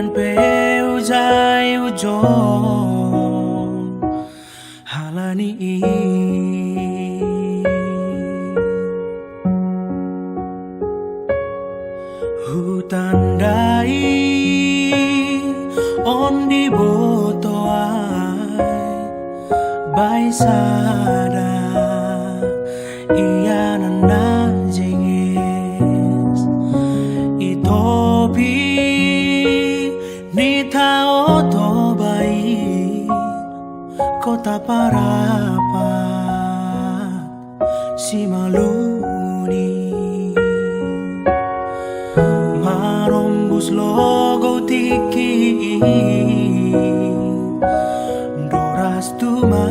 Hutan pe ujai ujong halani hutan dai on di boto ai bai sada iya nanda jengis itopi nita oto bai kota parapa si maluni marombus logo tiki doras tuma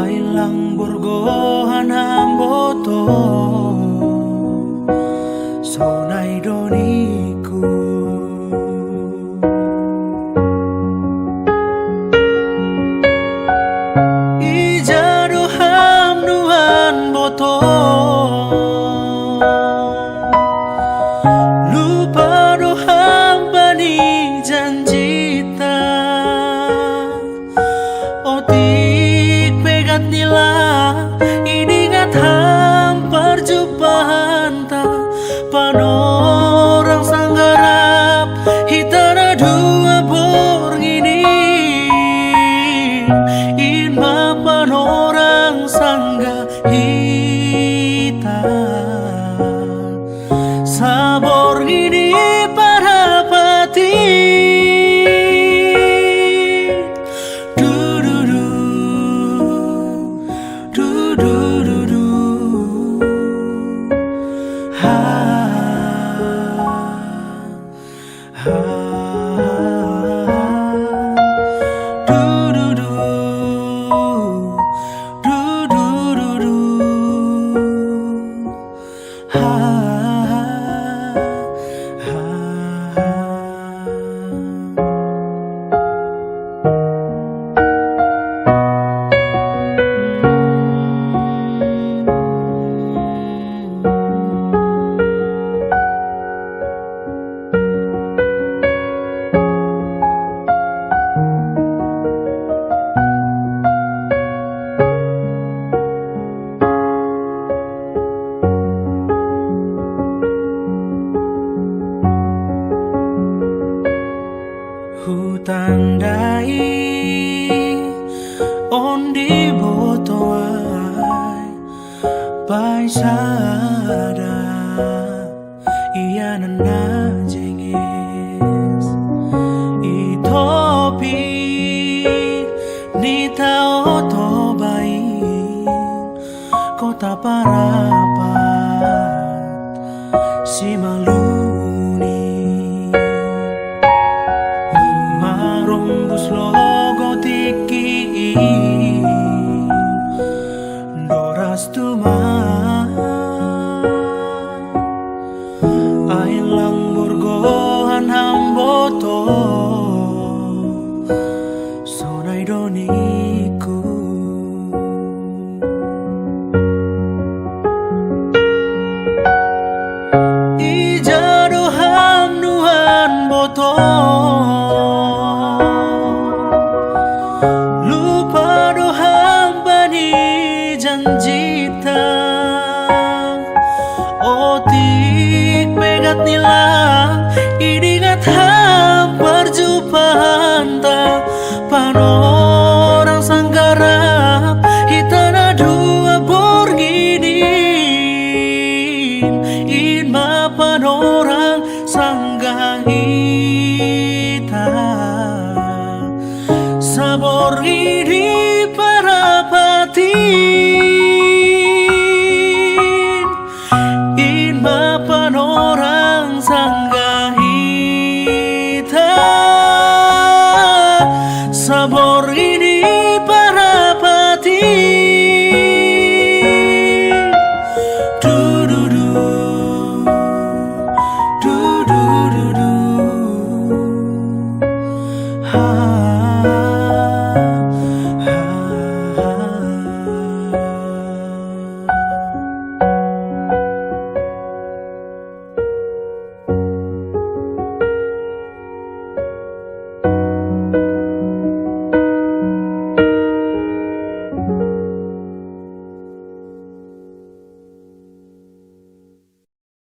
ailang borgohan hamboto sonai doniku ijado ham nuan boto lupa doham bani janjita otik pegat nila ini gat ham perjumpaan ta panorang sanggarap hitana dua bor ini inma panorang sangga hita sabor ini para pati du du du du du du du ha ha du du du du du du du ha hutan dai on di boto ai bai sada iya nana jengis itopi nita oto bai kota parapat si maluni marombus logo tiki doras tuma ailang borgohan hamboto sonai doniku ijado ham nuan boto lupa doham bani janjita otik pegat nila ini